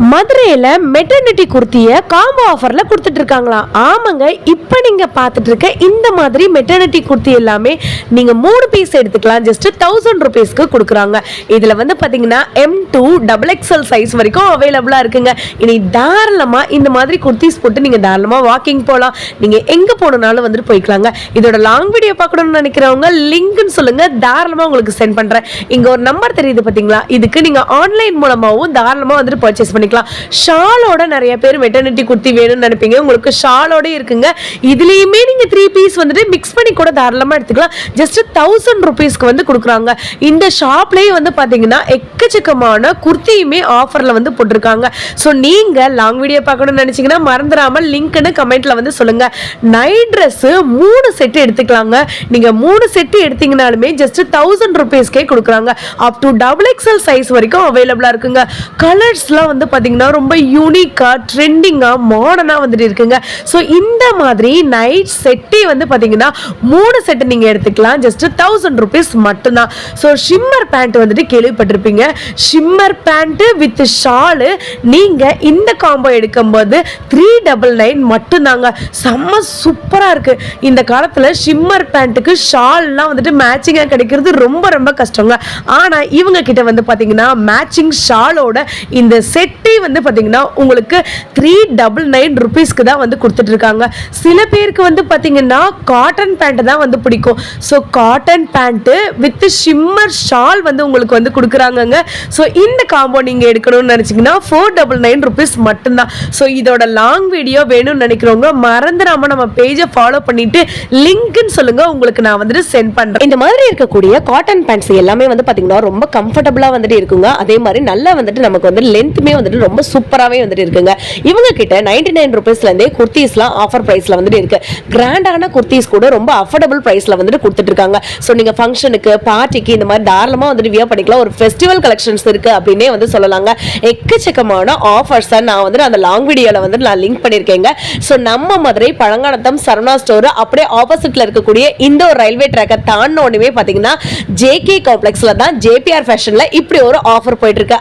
மதுரையில maternity குர்த்தியை combo ஆஃபர்ல கொடுத்துட்டு இருக்காங்களாம். ஆமாங்க, இப்போ நீங்க பார்த்துட்டு இருக்க இந்த மாதிரி மெட்டர்னிட்டி குர்த்தி எல்லாமே நீங்க 3 பீஸ் எடுத்துக்கலாம். ஜஸ்ட் 1000 rupeesக்கு கொடுக்குறாங்க. இதுல வந்து பாத்தீங்கன்னா M2 XXL சைஸ் வரைக்கும் அவைலபிளா இருக்குங்க. இனி தாராளமா இந்த மாதிரி குர்த்திஸ் போட்டு நீங்க தாராளமா வாக்கிங் போகலாம். நீங்க எங்க போனாலும் வந்துட்டு போய்க்கலாங்க. இதோட லாங் வீடியோ பார்க்கணும்னு நினைக்கிறவங்க லிங்க்னு சொல்லுங்க, தாராளமா உங்களுக்கு சென்ட் பண்றேன். இங்க ஒரு நம்பர் தெரியுது பாத்தீங்களா, இதுக்கு நீங்க ஆன்லைன் மூலமாவும் தாராளமா வந்துட்டு பர்ச்சேஸ் பண்ணிக்கலாம். ஷாலோட நிறைய பேர் மெட்டர்னிட்டி குர்த்தி வேணும்னு நினைப்பீங்க, உங்களுக்கு ஷாலோட இருக்குங்க. இதுலயுமே நீங்க 3 பீஸ் வந்துட்டு மிக்ஸ் பண்ணி கூட தாராளமா எடுத்துக்கலாம். ஜஸ்ட் 1000 rupeesக்கு வந்து கொடுக்குறாங்க. இந்த ஷாப்லயே வந்து பாத்தீங்கன்னா எக்கச்சக்கமான குர்த்தியுமே ஆஃபர்ல வந்து போட்டிருக்காங்க. ஸோ நீங்க லாங் வீடியோ பார்க்கணும்னு நினைச்சீங்கன்னா மறந்துடாம லிங்க்னு கமெண்ட்ல வந்து சொல்லுங்க. நைட் ட்ரெஸ் 3 செட் எடுத்துக்கலாங்க. நீங்க 3 செட் எடுத்தீங்கனாலுமே ஜஸ்ட் 1000 rupeesக்கே கொடுக்குறாங்க. அப் டு XXL சைஸ் வரைக்கும் அவைலபிளா இருக்குங்க. கலர்ஸ்லாம் வந்து பாத்தீங்கன்னா ரொம்ப யூனிக்கா ட்ரெண்டிங்கா மாடர்னா வந்துட்டு இருக்குங்க. ஸோ இந்த மாதிரி நைட் செட்டே வந்து பாத்தீங்கன்னா 3 செட் நீங்க எடுத்துக்கலாம். ஜஸ்ட் 1000 rupees மட்டும்தான். ஸோ ஷிம்மர் பேண்ட் வந்துட்டு கேள்விப்பட்டிருப்பீங்க. ஷிம்மர் பேண்ட் வித் ஷாலு நீங்க இந்த காம்போ எடுக்கும்போது 399 மட்டும்தாங்க. செம்ம சூப்பரா இருக்கு. இந்த காலத்துல ஷிம்மர் பேண்ட்டுக்கு ஷால்லாம் வந்துட்டு மேட்சிங்கா கிடைக்கிறது ரொம்ப ரொம்ப கஷ்டங்க. ஆனா இவங்க கிட்ட வந்து பாத்தீங்கன்னா மேட்சிங் ஷாலோட இந்த செட்டே வந்து பாத்தீங்கன்னா உங்களுக்கு 399 rupeesக்கு தான் வந்து கொடுத்துட்டு இருக்காங்க. சில பேருக்கு வந்து பாத்தீங்கன்னா காட்டன் பேண்ட் தான் வந்து பிடிக்கும். So cotton pant with shimmer shawl வந்து உங்களுக்கு வந்து கொடுக்குறாங்கங்க. ஸோ இந்த காம்போ நீங்க எடுக்கணும்னு நினைச்சீங்கன்னா 499 rupees மட்டும்தான். ஸோ இதோட லாங் வீடியோ வேணும்னு நினைக்கிறவங்க மறந்துடாம நம்ம பேஜை ஃபாலோ பண்ணிட்டு லிங்க்னு சொல்லுங்க, உங்களுக்கு நான் வந்துட்டு சென்ட் பண்றேன். இந்த மாதிரி இருக்கக்கூடிய காட்டன் பேண்ட்ஸ் எல்லாமே வந்து பாத்தீங்கன்னா ரொம்ப கம்ஃபர்டபுளா வந்துட்டு இருக்குங்க. அதே மாதிரி நல்லா வந்துட்டு நமக்கு வந்து லென்த்துமே வந்துட்டு ரொம்ப சூப்பராகவே வந்துட்டு இருக்குங்க. இவங்க கிட்ட 99 rupeesல இருந்தே குர்த்திஸ்லாம் ஆஃபர் பிரைஸ்ல வந்துட்டு இருக்கு. கிராண்டான குர்த்திஸ் கூட ரொம்ப அஃபோர்டபுள் பிரைஸ்ல வந்துட்டு கொடுத்துட்டு இருக்காங்க. ஸோ நீங்க ஃபங்க்ஷனுக்கு பார்ட்டிக்கு இந்த மாதிரி தாராளமா வந்துட்டு வியர் பண்ணிக்கலாம். ஒரு ஃபெஸ்டிவல் கலெக்ஷன்ஸ் இருக்கு அப்படின்னே வந்து சொல்லலாங்க. எக்கச்சக்கமான ஆஃபர்ஸ் நான் வந்துட்டு அந்த லாங் வீடியோல வந்து நான் லிங்க் பண்ணிருக்கேங்க. ஸோ நம்ம மதுரை பழங்கானத்தம் சரவணா ஸ்டோர் அப்படியே ஆப்போசிட்ல இருக்கக்கூடிய இந்த ஒரு ரயில்வே ட்ராக்கை தாண்டின உடனே பாத்தீங்கன்னா JK காம்ப்ளெக்ஸ்ல தான் JPR ஃபேஷன்ல இப்படி ஒரு ஆஃபர் போயிட்டு இருக்கு.